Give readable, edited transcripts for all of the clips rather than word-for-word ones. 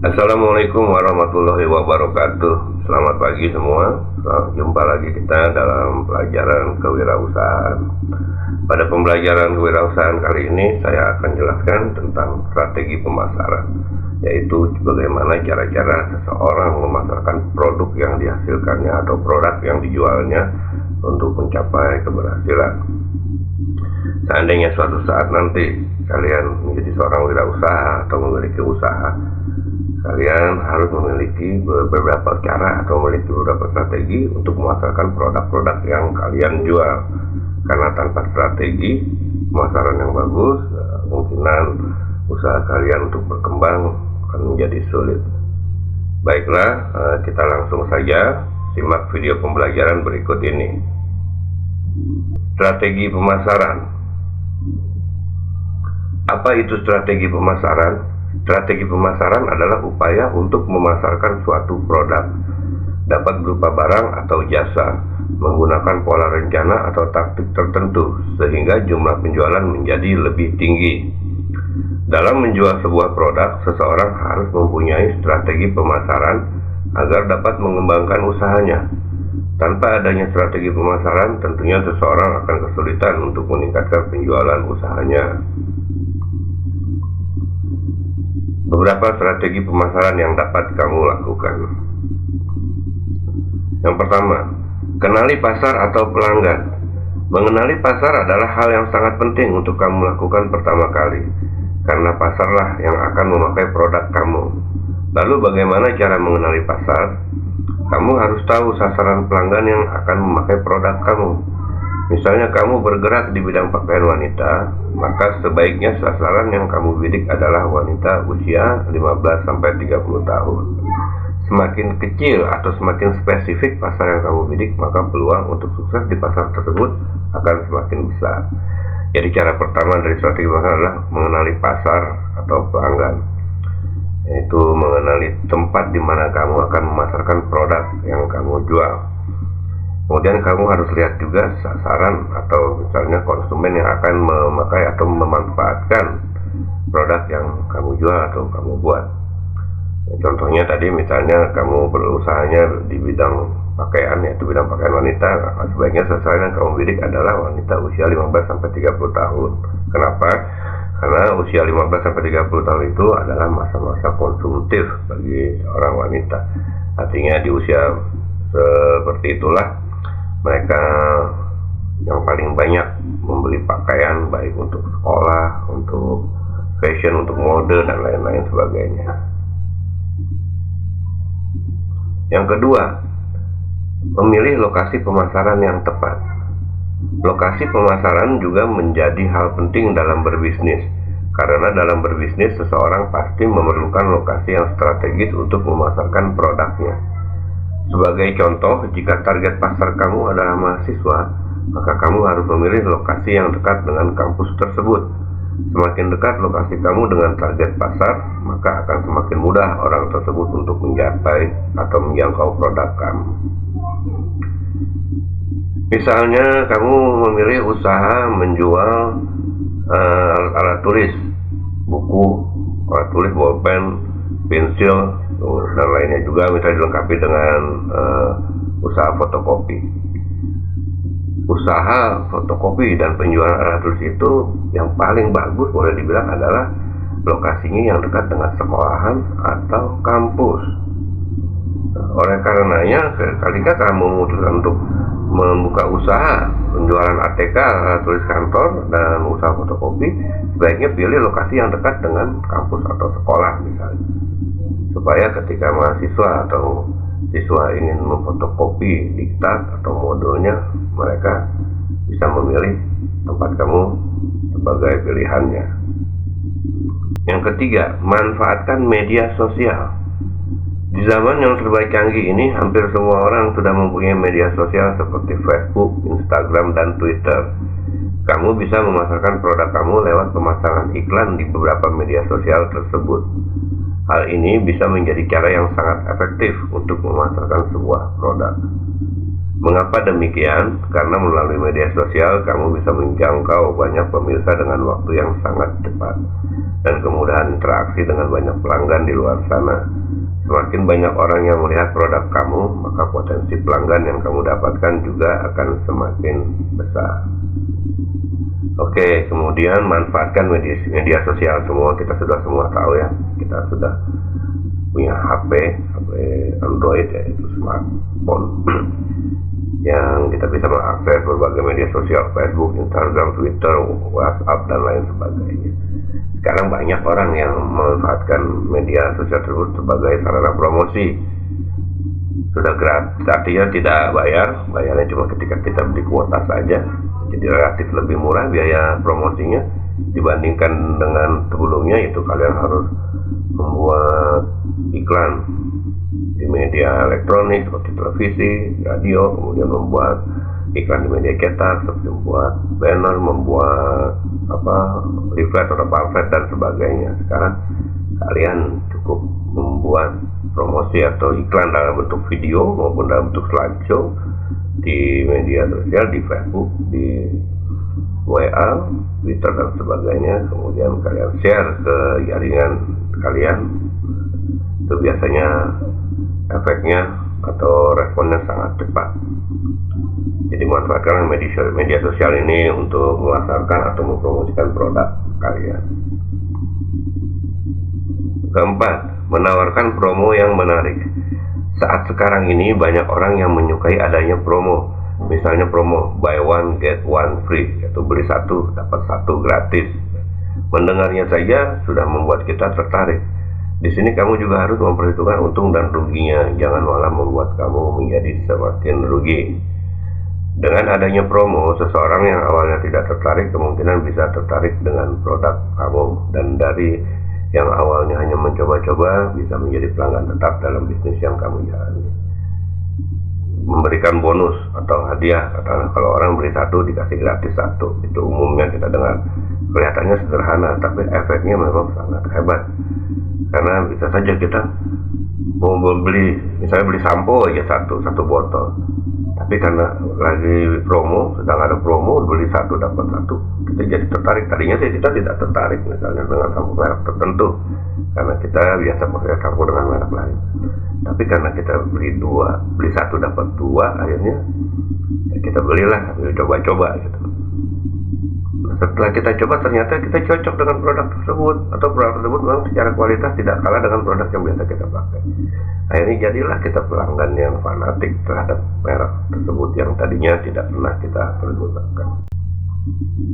Assalamualaikum warahmatullahi wabarakatuh. Selamat pagi semua. Jumpa lagi kita dalam pelajaran kewirausahaan. Pada pembelajaran kewirausahaan kali ini saya akan jelaskan tentang strategi pemasaran, yaitu bagaimana cara-cara seseorang memasarkan produk yang dihasilkannya atau produk yang dijualnya untuk mencapai keberhasilan. Seandainya suatu saat nanti kalian menjadi seorang wirausaha atau memiliki usaha, kalian harus memiliki beberapa cara atau memiliki beberapa strategi untuk memasarkan produk-produk yang kalian jual. Karena tanpa strategi pemasaran yang bagus, kemungkinan usaha kalian untuk berkembang akan menjadi sulit. Baiklah, kita langsung saja simak video pembelajaran berikut ini. Strategi pemasaran. Apa itu strategi pemasaran? Strategi pemasaran adalah upaya untuk memasarkan suatu produk, dapat berupa barang atau jasa, menggunakan pola rencana atau taktik tertentu, sehingga jumlah penjualan menjadi lebih tinggi. Dalam menjual sebuah produk, seseorang harus mempunyai strategi pemasaran agar dapat mengembangkan usahanya. Tanpa adanya strategi pemasaran, tentunya seseorang akan kesulitan untuk meningkatkan penjualan usahanya. Beberapa strategi pemasaran yang dapat kamu lakukan. Yang pertama, kenali pasar atau pelanggan. Mengenali pasar adalah hal yang sangat penting untuk kamu lakukan pertama kali, karena pasarlah yang akan memakai produk kamu. Lalu bagaimana cara mengenali pasar? Kamu harus tahu sasaran pelanggan yang akan memakai produk kamu. Misalnya kamu bergerak di bidang pakaian wanita, maka sebaiknya sasaran yang kamu bidik adalah wanita usia 15-30 tahun. Semakin kecil atau semakin spesifik pasar yang kamu bidik, maka peluang untuk sukses di pasar tersebut akan semakin besar. Jadi cara pertama dari strategi pasar adalah mengenali pasar atau pelanggan, yaitu mengenali tempat di mana kamu akan memasarkan produk yang kamu jual. Kemudian kamu harus lihat juga sasaran atau misalnya konsumen yang akan memakai atau memanfaatkan produk yang kamu jual atau kamu buat. Contohnya tadi misalnya kamu berusahanya di bidang pakaian, yaitu bidang pakaian wanita, sebaiknya sasaran yang kamu bidik adalah wanita usia 15-30 tahun. Kenapa? Karena usia 15-30 tahun itu adalah masa-masa konsumtif bagi seorang wanita. Artinya di usia seperti itulah mereka yang paling banyak membeli pakaian, baik untuk sekolah, untuk fashion, untuk mode, dan lain-lain sebagainya. Yang kedua, memilih lokasi pemasaran yang tepat. Lokasi pemasaran juga menjadi hal penting dalam berbisnis, karena dalam berbisnis seseorang pasti memerlukan lokasi yang strategis untuk memasarkan produknya. Sebagai contoh, jika target pasar kamu adalah mahasiswa, maka kamu harus memilih lokasi yang dekat dengan kampus tersebut. Semakin dekat lokasi kamu dengan target pasar, maka akan semakin mudah orang tersebut untuk mencapai atau menjangkau produk kamu. Misalnya, kamu memilih usaha menjual alat tulis, buku, alat tulis, bolpen, pensil, dan lainnya juga, misalnya dilengkapi dengan usaha fotokopi. Usaha fotokopi dan penjualan alat tulis itu yang paling bagus boleh dibilang adalah lokasinya yang dekat dengan sekolahan atau kampus. Oleh karenanya, ketika kamu memutuskan untuk membuka usaha penjualan ATK, alat tulis kantor, dan usaha fotokopi, sebaiknya pilih lokasi yang dekat dengan kampus atau sekolah misalnya, supaya ketika mahasiswa atau siswa ingin memfotokopi diktat atau modulnya, mereka bisa memilih tempat kamu sebagai pilihannya. Yang ketiga, manfaatkan media sosial. Di zaman yang serba canggih ini, hampir semua orang sudah mempunyai media sosial seperti Facebook, Instagram, dan Twitter. Kamu bisa memasarkan produk kamu lewat pemasangan iklan di beberapa media sosial tersebut. Hal ini bisa menjadi cara yang sangat efektif untuk memasarkan sebuah produk. Mengapa demikian? Karena melalui media sosial kamu bisa menjangkau banyak pemirsa dengan waktu yang sangat cepat dan kemudahan interaksi dengan banyak pelanggan di luar sana. Semakin banyak orang yang melihat produk kamu, maka potensi pelanggan yang kamu dapatkan juga akan semakin besar. Oke, kemudian manfaatkan media sosial. Kita sudah semua tahu ya, kita sudah punya HP Android, yaitu smartphone yang kita bisa mengakses berbagai media sosial, Facebook, Instagram, Twitter, WhatsApp, dan lain sebagainya. Sekarang banyak orang yang memanfaatkan media sosial tersebut sebagai sarana promosi. Sudah gratis, artinya tidak bayarnya cuma ketika kita beli kuota saja. Jadi relatif lebih murah biaya promosinya dibandingkan dengan sebelumnya, itu kalian harus membuat iklan di media elektronik seperti televisi, radio, kemudian membuat iklan di media cetak seperti membuat banner, membuat leaflet atau pamflet dan sebagainya. Sekarang kalian cukup membuat promosi atau iklan dalam bentuk video maupun dalam bentuk slideshow di media sosial, di Facebook, di WA, Twitter, dan sebagainya. Kemudian kalian share ke jaringan kalian. Itu biasanya efeknya atau responnya sangat cepat. Jadi manfaatkan media sosial ini untuk memasarkan atau mempromosikan produk kalian. Keempat, menawarkan promo yang menarik. Saat sekarang ini banyak orang yang menyukai adanya promo. Misalnya promo buy one get one free, yaitu beli satu dapat satu gratis. Mendengarnya saja sudah membuat kita tertarik. Di sini kamu juga harus memperhitungkan untung dan ruginya, jangan malah membuat kamu menjadi semakin rugi. Dengan adanya promo, seseorang yang awalnya tidak tertarik kemungkinan bisa tertarik dengan produk kamu, dan dari yang awalnya hanya mencoba-coba bisa menjadi pelanggan tetap dalam bisnis yang kamu jalani. Memberikan bonus atau hadiah, katakanlah kalau orang beli satu dikasih gratis satu, itu umumnya kita dengar kelihatannya sederhana, tapi efeknya memang sangat hebat. Karena bisa saja kita mau beli, misalnya beli sampo aja satu botol, tapi karena lagi promo, sedang ada promo, beli satu dapat satu, kita jadi tertarik. Tadinya sih kita tidak tertarik misalnya dengan sampo merek tertentu, karena kita biasa pakai sampo dengan merek lain. Tapi karena kita beli satu dapat dua, akhirnya ya kita belilah, coba-coba gitu. Setelah kita coba ternyata kita cocok dengan produk tersebut, atau produk tersebut memang secara kualitas tidak kalah dengan produk yang biasa kita pakai. Akhirnya jadilah kita pelanggan yang fanatik terhadap merek tersebut yang tadinya tidak pernah kita pergunakan.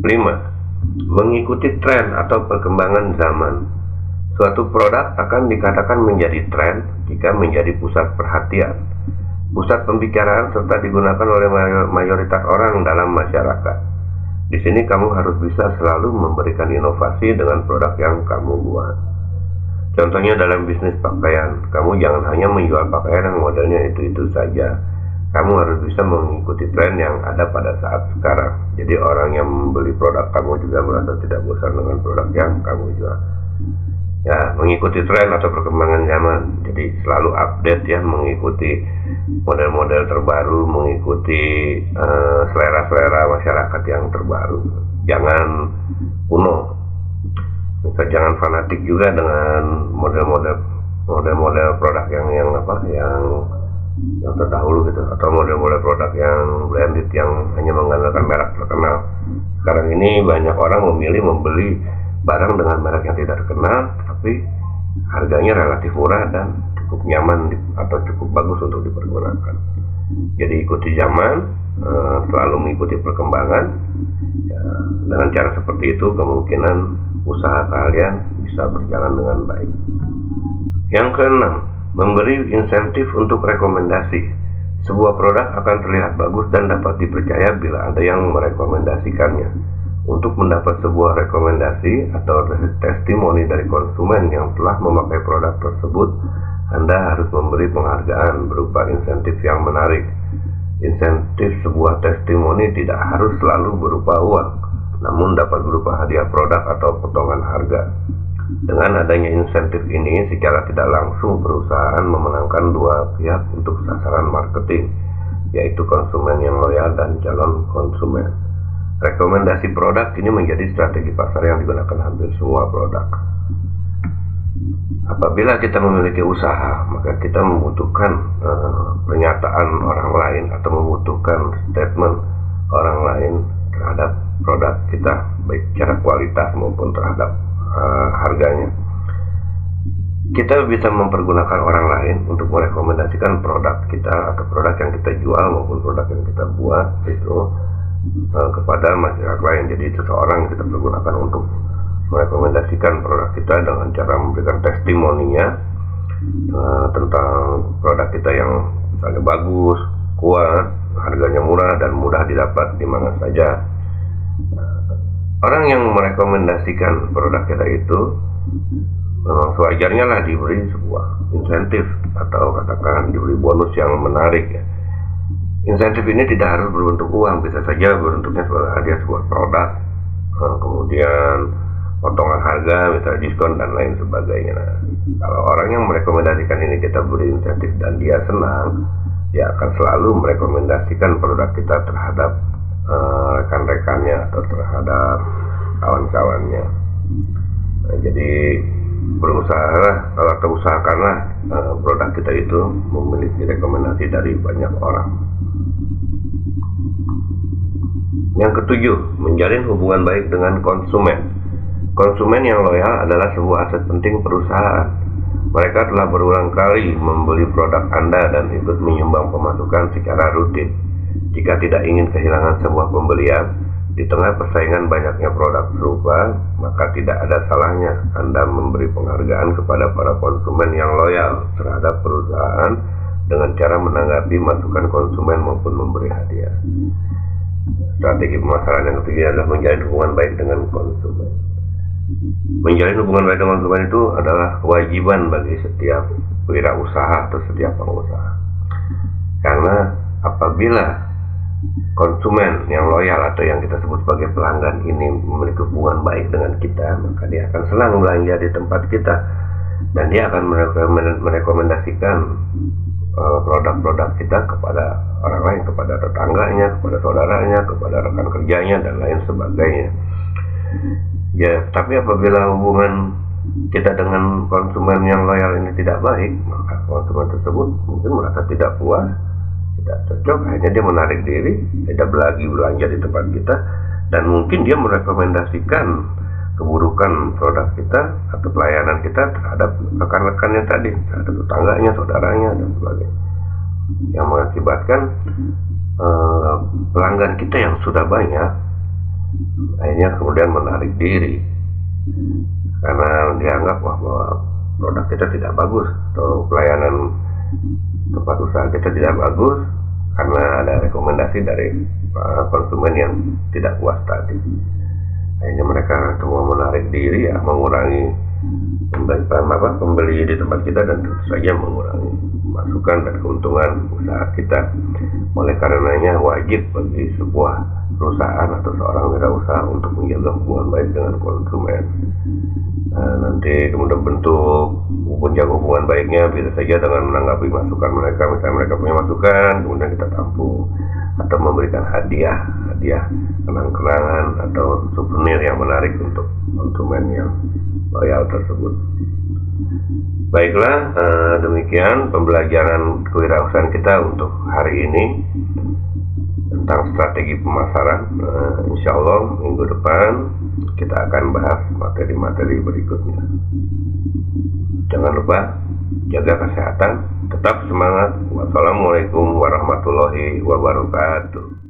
5. Mengikuti tren atau perkembangan zaman. Suatu produk akan dikatakan menjadi tren jika menjadi pusat perhatian, pusat pembicaraan, serta digunakan oleh mayoritas orang dalam masyarakat. Di sini kamu harus bisa selalu memberikan inovasi dengan produk yang kamu buat. Contohnya dalam bisnis pakaian, kamu jangan hanya menjual pakaian yang modelnya itu-itu saja. Kamu harus bisa mengikuti tren yang ada pada saat sekarang. Jadi orang yang membeli produk kamu juga merasa tidak bosan dengan produk yang kamu jual. Ya, mengikuti tren atau perkembangan zaman. Jadi selalu update ya, mengikuti model-model terbaru, mengikuti selera-selera masyarakat yang terbaru. Jangan kuno. Jangan fanatik juga dengan model-model produk yang terdahulu gitu, atau model-model produk yang branded yang hanya mengandalkan merek terkenal. Sekarang ini banyak orang memilih membeli barang dengan merek yang tidak terkenal, tapi harganya relatif murah dan cukup nyaman atau cukup bagus untuk dipergunakan. Jadi ikuti zaman, selalu mengikuti perkembangan. Ya, dengan cara seperti itu kemungkinan usaha kalian bisa berjalan dengan baik. Yang keenam, memberi insentif untuk rekomendasi. Sebuah produk akan terlihat bagus dan dapat dipercaya bila ada yang merekomendasikannya. Untuk mendapat sebuah rekomendasi atau testimoni dari konsumen yang telah memakai produk tersebut, Anda harus memberi penghargaan berupa insentif yang menarik. Insentif sebuah testimoni tidak harus selalu berupa uang, namun dapat berupa hadiah produk atau potongan harga. Dengan adanya insentif ini, secara tidak langsung perusahaan memenangkan dua pihak untuk sasaran marketing, yaitu konsumen yang loyal dan calon konsumen. Rekomendasi produk ini menjadi strategi pasar yang digunakan hampir semua produk. Apabila kita memiliki usaha, maka kita membutuhkan pernyataan orang lain atau membutuhkan statement orang lain terhadap produk kita, baik secara kualitas maupun terhadap harganya. Kita bisa mempergunakan orang lain untuk merekomendasikan produk kita atau produk yang kita jual maupun produk yang kita buat itu kepada masyarakat lain. Jadi seseorang kita pergunakan untuk merekomendasikan produk kita dengan cara memberikan testimoninya tentang produk kita yang misalnya bagus, kuat, harganya murah dan mudah didapat di mana saja. Orang yang merekomendasikan produk kita itu memang sewajarnya lah diberi sebuah insentif atau katakan diberi bonus yang menarik ya. Insentif ini tidak harus berbentuk uang, bisa saja bentuknya sebagai hadiah sebuah produk, kemudian potongan harga, misalnya diskon dan lain sebagainya. Nah, kalau orang yang merekomendasikan ini kita beri insentif dan dia senang, dia akan selalu merekomendasikan produk kita terhadap rekan-rekannya atau terhadap kawan-kawannya. Nah, jadi berusahalah atau usahakanlah produk kita itu memiliki rekomendasi dari banyak orang. Yang ketujuh, menjalin hubungan baik dengan konsumen. Konsumen yang loyal adalah sebuah aset penting perusahaan. Mereka telah berulang kali membeli produk Anda dan ikut menyumbang pemasukan secara rutin. Jika tidak ingin kehilangan sebuah pembelian, di tengah persaingan banyaknya produk serupa, maka tidak ada salahnya Anda memberi penghargaan kepada para konsumen yang loyal terhadap perusahaan dengan cara menanggapi masukan konsumen maupun memberi hadiah. Strategi pemasaran yang ketiga adalah menjalin hubungan baik dengan konsumen. Menjalin hubungan baik dengan konsumen itu adalah kewajiban bagi setiap wirausaha atau setiap pengusaha. Karena apabila konsumen yang loyal atau yang kita sebut sebagai pelanggan ini memiliki hubungan baik dengan kita, maka dia akan senang belanja di tempat kita dan dia akan merekomendasikan produk-produk kita kepada orang lain, kepada tetangganya, kepada saudaranya, kepada rekan kerjanya dan lain sebagainya. Ya, tapi apabila hubungan kita dengan konsumen yang loyal ini tidak baik, maka konsumen tersebut mungkin merasa tidak puas, tidak cocok, akhirnya dia menarik diri, tidak lagi belanja di tempat kita, dan mungkin dia merekomendasikan keburukan produk kita atau pelayanan kita terhadap rekan-rekannya tadi, terhadap tetangganya, saudaranya, dan sebagainya, yang mengakibatkan pelanggan kita yang sudah banyak akhirnya kemudian menarik diri karena dianggap bahwa produk kita tidak bagus atau pelayanan tempat usaha kita tidak bagus karena ada rekomendasi dari konsumen yang tidak puas tadi. Akhirnya mereka semua menarik diri, ya, mengurangi pembeli di tempat kita dan tentu saja mengurangi masukan dan keuntungan usaha kita. Oleh karenanya wajib bagi sebuah perusahaan atau seorang wirausaha untuk menjaga hubungan baik dengan konsumen. Nanti kemudian bentuk menjaga hubungan baiknya bisa saja dengan menanggapi masukan mereka. Misalnya mereka punya masukan, kemudian kita tampung atau memberikan hadiah kenang-kenangan atau souvenir yang menarik untuk konsumen yang loyal tersebut. Baiklah, demikian pembelajaran kewirausahaan kita untuk hari ini tentang strategi pemasaran. Insya Allah minggu depan kita akan bahas materi-materi berikutnya. Jangan lupa jaga kesehatan, tetap semangat. Wassalamualaikum warahmatullahi wabarakatuh.